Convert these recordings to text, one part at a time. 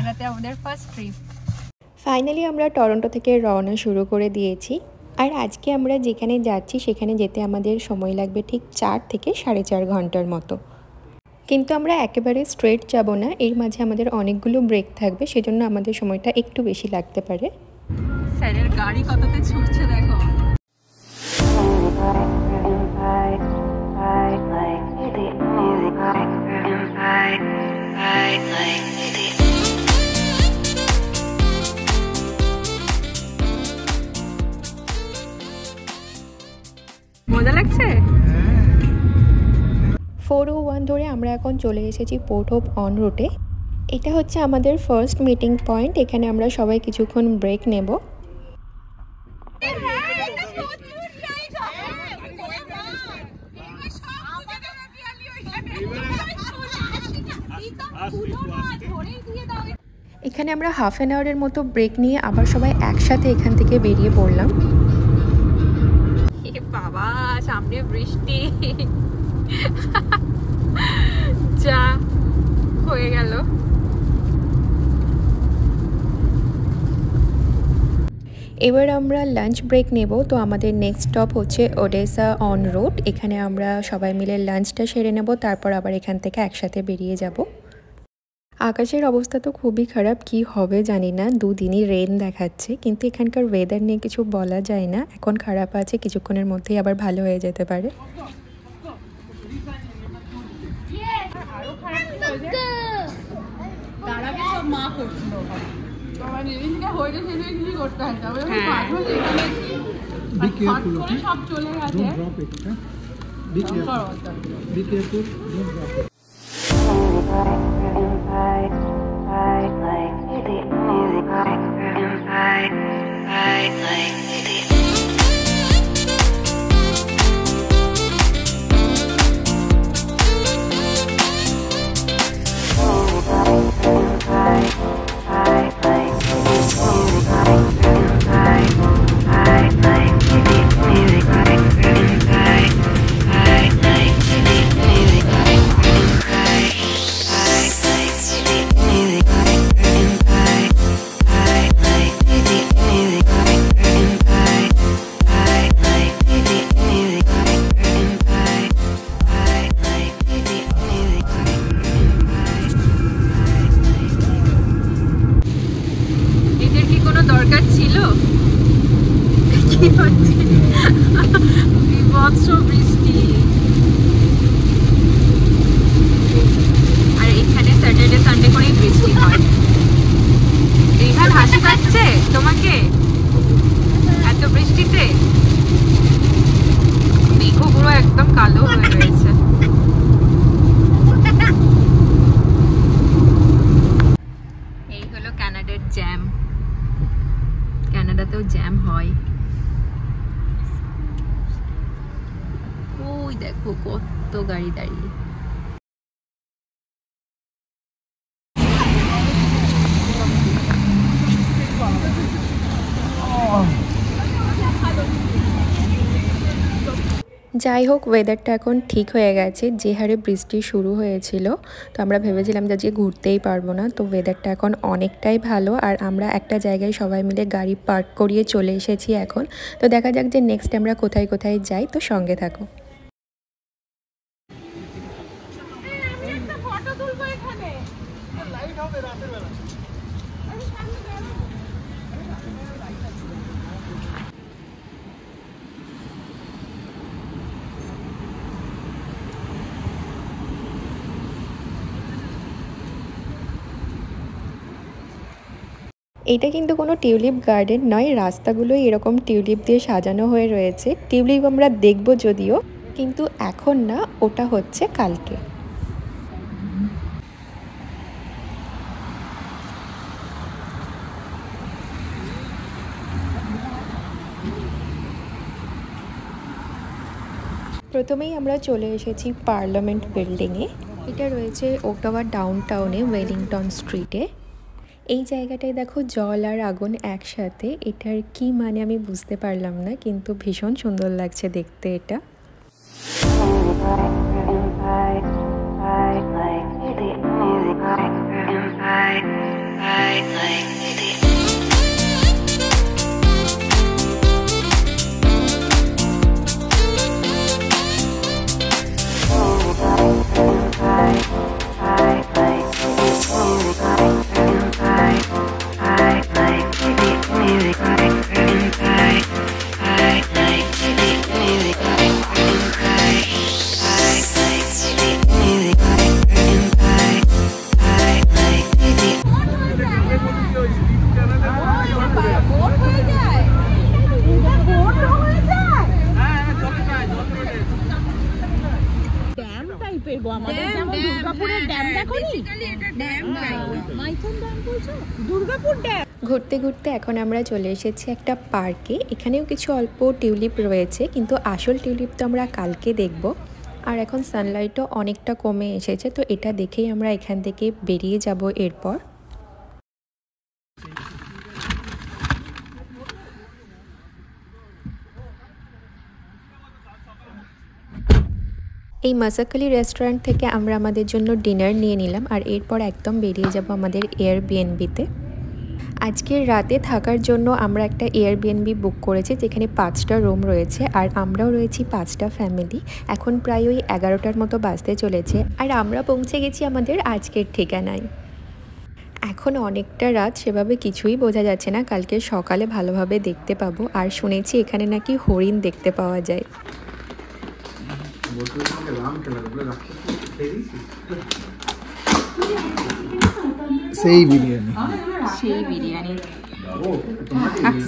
ক্যানাডাতে আমাদের first trip. Finally আমরা Toronto থেকে রওনা শুরু করে দিয়েছি। আর আজকে আমরা যেখানে যাচ্ছি সেখানে যেতে আমাদের সময় লাগবে ঠিক 4 থেকে 4.5 ঘন্টার মতো। কিন্তু আমরা একেবারে স্ট্রেট যাব না, এর মাঝে আমাদের অনেকগুলো ব্রেক থাকবে, সেজন্য আমাদের সময়টা একটু বেশি লাগতে পারে। স্যারের গাড়ি কততে ছুটছে দেখো। মজা লাগছে। 401 ধরে আমরা এখন চলে এসেছি পোর্ট হোপ অন রুটে। এটা হচ্ছে আমাদের ফার্স্ট মিটিং পয়েন্ট। এখানে আমরা সবাই কিছুক্ষণ ব্রেক নেব। এখানে আমরা হাফ অ্যান আওয়ারের মতো ব্রেক নিয়ে আবার সবাই একসাথে এখান থেকে বেরিয়ে পড়লাম। বাবা সামনে বৃষ্টি, যা হয়ে গেল। এবার আমরা লাঞ্চ ব্রেক নেব। তো আমাদের নেক্সট স্টপ হচ্ছে ওডেসা অন রোড। এখানে আমরা সবাই মিলে লাঞ্চটা সেরে নেব, তারপর আবার এখান থেকে একসাথে বেরিয়ে যাব। আকাশের অবস্থা তো খুবই খারাপ, কি হবে জানি না। দুদিনই রেন দেখাচ্ছে, কিন্তু এখানকার ওয়েদার নিয়ে কিছু বলা যায় না। এখন খারাপ আছে, কিছুক্ষণের মধ্যেই আবার ভালো হয়ে যেতে পারে। বিভৎস বৃষ্টি। আর এখানে স্যাটারডে সানডে করেই বৃষ্টি হয়। রিহান হাসি পাচ্ছে তোমাকে এত বৃষ্টিতে? মেঘগুলো একদম কালো হয়ে রয়েছে। এই হলো কানাডার জ্যাম। কানাডাতেও জ্যাম হয়। ওই দেখো কত গাড়ি দাঁড়িয়ে। যাই হোক, ওয়েদারটা এখন ঠিক হয়ে গেছে। যে হারে বৃষ্টি শুরু হয়েছিল, তো আমরা ভেবেছিলাম যে ঘুরতেই পারবো না। তো ওয়েদারটা এখন অনেকটাই ভালো, আর আমরা একটা জায়গায় সবাই মিলে গাড়ি পার্ক করিয়ে চলে এসেছি এখন। তো দেখা যাক যে নেক্সট আমরা কোথায় কোথায় যাই। তো সঙ্গে থাকো। এটা কিন্তু কোনো টিউলিপ গার্ডেন নয়, রাস্তাগুলোই এরকম টিউলিপ দিয়ে সাজানো হয়ে রয়েছে। টিউলিপ আমরা দেখব যদিও, কিন্তু এখন না, ওটা হচ্ছে কালকে। প্রথমেই আমরা চলে এসেছি পার্লামেন্ট বিল্ডিংয়ে। এটা রয়েছে ওটাওয়া ডাউনটাউনে, ওয়েলিংটন স্ট্রিটে। এই জায়গাটায় দেখো জল আর আগুন একসাথে। এটার কি মানে আমি বুঝতে পারলাম না, কিন্তু ভীষণ সুন্দর লাগছে দেখতে এটা। ঘুরতে ঘুরতে এখন আমরা চলে এসেছি একটা পার্কে। এখানেও কিছু অল্প টিউলিপ রয়েছে, কিন্তু আসল টিউলিপ তো আমরা কালকে দেখব। আর এখন সানলাইটও অনেকটা কমে এসেছে, তো এটা দেখেই আমরা এখান থেকে বেরিয়ে যাব এরপর। এই মাসাকালি রেস্টুরেন্ট থেকে আমরা আমাদের জন্য ডিনার নিয়ে নিলাম, আর এরপর একদম বেরিয়ে যাব আমাদের এয়ারবিএনবিতে। আজকের রাতে থাকার জন্য আমরা একটা এয়ারবিএনবি বুক করেছি, যেখানে 5টা রুম রয়েছে, আর আমরাও রয়েছি 5টা ফ্যামিলি। এখন প্রায় ওই 11টার মতো বাজতে চলেছে, আর আমরা পৌঁছে গেছি আমাদের আজকের ঠিকানায়। এখন অনেকটা রাত, সেভাবে কিছুই বোঝা যাচ্ছে না। কালকে সকালে ভালোভাবে দেখতে পাবো। আর শুনেছি এখানে নাকি হরিণ দেখতে পাওয়া যায়। সেই বিরিয়ানি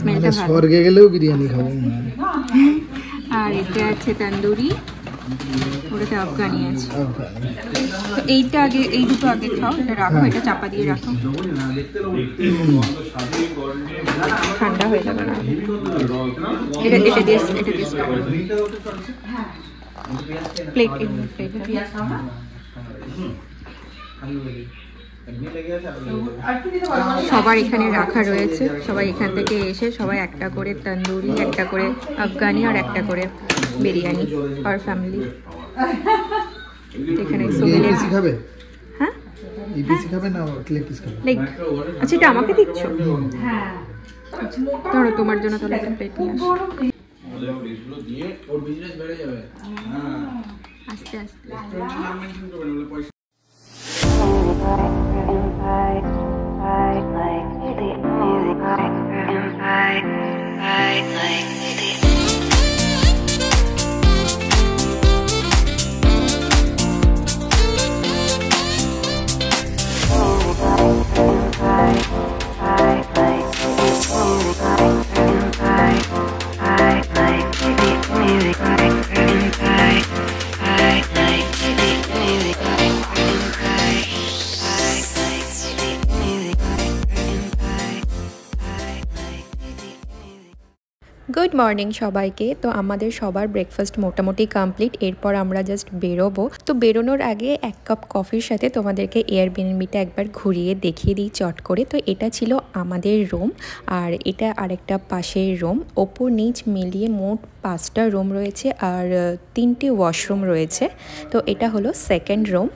মানে স্বর্গে গেলেও বিরিয়ানি খাবো। আর এটা আছে তন্দুরি, ওটাতে আফগানি আছে। এইটা আগে, এই দুটো আগে খাও, এটা রাখো, এটা চাপা দিয়ে রাখো, ঠান্ডা হয়ে যাবে না। এটা দিয়ে প্লেট সবার এখানে রাখা রয়েছে। সবাই এখান থেকে এসে সবাই একটা করে তন্দুরি, একটা করে আফগানি আর একটা করে বিরিয়ানি পার ফ্যামিলি। এখানে খাবে? হ্যাঁ, ইপিসি খাবে না লেগ পিস খাবে? লেগ। আচ্ছা, এটা আমাকে দিচ্ছ? হ্যাঁ, ধরো তোমার জন্য তাহলে একটা প্লেট নিয়ে আসো। আস্তে আস্তে। গুড মর্নিং সবাইকে। তো আমাদের সবার ব্রেকফাস্ট মোটামুটি কমপ্লিট। এরপর আমরা জাস্ট বেরোবো। তো বেরোনোর আগে 1 কাপ কফির সাথে তোমাদেরকে এয়ারবিএনবিটা একবার ঘুরিয়ে দেখিয়ে দিই চট করে। তো এটা ছিল আমাদের রুম, আর এটা আরেকটা পাশের রুম। ওপর নিচ মিলিয়ে মোট 5টা রুম রয়েছে, আর 3টে ওয়াশরুম রয়েছে। তো এটা হলো সেকেন্ড রুম।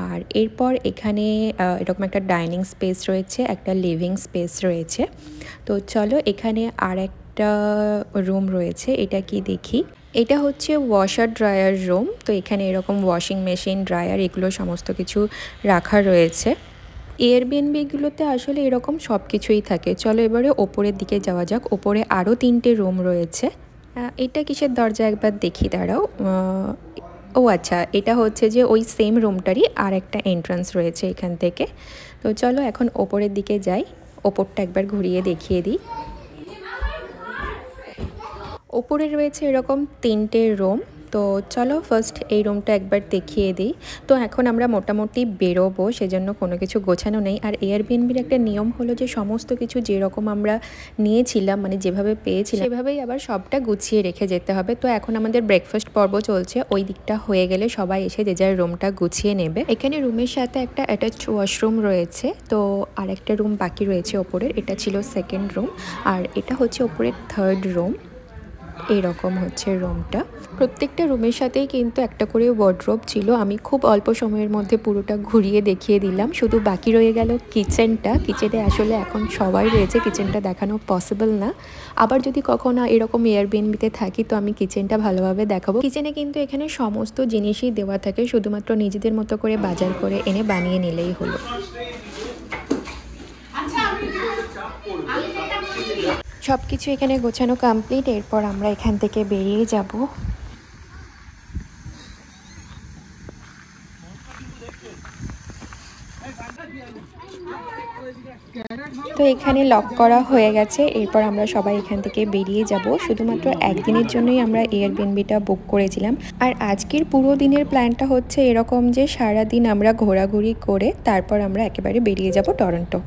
আর এরপর এখানে এরকম একটা ডাইনিং স্পেস রয়েছে, একটা লিভিং স্পেস রয়েছে। তো চলো, এখানে একটা রুম রয়েছে, এটা কি দেখি। এটা হচ্ছে ওয়াশার ড্রায়ার রুম। তো এখানে এরকম ওয়াশিং মেশিন, ড্রায়ার, এগুলো সমস্ত কিছু রাখা রয়েছে। এয়ারবিএনবিগুলোতে আসলে এরকম সব কিছুই থাকে। চলো এবারে ওপরের দিকে যাওয়া যাক। ওপরে আরও 3টে রুম রয়েছে। এটা কিসের দরজা একবার দেখি, দাঁড়াও। ও আচ্ছা, এটা হচ্ছে যে ওই সেম রুমটারই আর একটা এন্ট্রান্স রয়েছে এখান থেকে। তো চলো এখন ওপরের দিকে যাই, ওপরটা একবার ঘুরিয়ে দেখিয়ে দিই। ওপরে রয়েছে এরকম 3টে রুম। তো চলো ফার্স্ট এই রুমটা একবার দেখিয়ে দিই। তো এখন আমরা মোটামুটি বেরোবো, সেজন্য কোনো কিছু গোছানো নেই। আর এয়ারবিএনবির একটা নিয়ম হলো যে সমস্ত কিছু যেরকম আমরা নিয়েছিলাম, মানে যেভাবে পেয়েছিলাম সেভাবেই আবার সবটা গুছিয়ে রেখে যেতে হবে। তো এখন আমাদের ব্রেকফাস্ট পর্ব চলছে, ওই দিকটা হয়ে গেলে সবাই এসে যে যার রুমটা গুছিয়ে নেবে। এখানে রুমের সাথে একটা অ্যাটাচড ওয়াশরুম রয়েছে। তো আর একটা রুম বাকি রয়েছে ওপরের, এটা ছিল সেকেন্ড রুম, আর এটা হচ্ছে ওপরের থার্ড রুম। এইরকম হচ্ছে রুমটা। প্রত্যেকটা রুমের সাথেই কিন্তু একটা করে ওয়ার্ড্রোব ছিল। আমি খুব অল্প সময়ের মধ্যে পুরোটা ঘুরিয়ে দেখিয়ে দিলাম। শুধু বাকি রয়ে গেল কিচেনটা। কিচেনে আসলে এখন সবাই রয়েছে, কিচেনটা দেখানো পসিবল না। আবার যদি কখনো এরকম এয়ারবিএনবিতে থাকি তো আমি কিচেনটা ভালোভাবে দেখাবো। কিচেনে কিন্তু এখানে সমস্ত জিনিসই দেওয়া থাকে, শুধুমাত্র নিজেদের মতো করে বাজার করে এনে বানিয়ে নিলেই হলো। সব কিছু এখানে গোছানো কমপ্লিট। এরপর আমরা এখান থেকে বেরিয়ে যাব। তো এখানে লক করা হয়ে গেছে। এরপর আমরা সবাই এখান থেকে বেরিয়ে যাব। শুধুমাত্র একদিনের জন্যই আমরা এয়ারবিএনবিটা বুক করেছিলাম। আর আজকের পুরো দিনের প্ল্যানটা হচ্ছে এরকম যে সারাদিন আমরা ঘোরাঘুরি করে তারপর আমরা একেবারে বেরিয়ে যাব টরন্টো।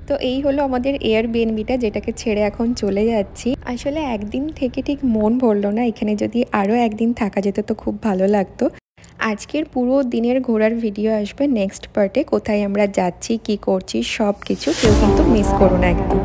তো এই হলো আমাদের এয়ারবিএনবিটা, যেটাকে ছেড়ে এখন চলে যাচ্ছি। আসলে একদিন থেকে ঠিক মন ভরলো না, এখানে যদি আরও একদিন থাকা যেত তো খুব ভালো লাগতো। আজকের পুরো দিনের ঘোরার ভিডিও আসবে নেক্সট পার্টে, কোথায় আমরা যাচ্ছি, কি করছি, সব কিছু কেউ কিন্তু মিস করো না একদম।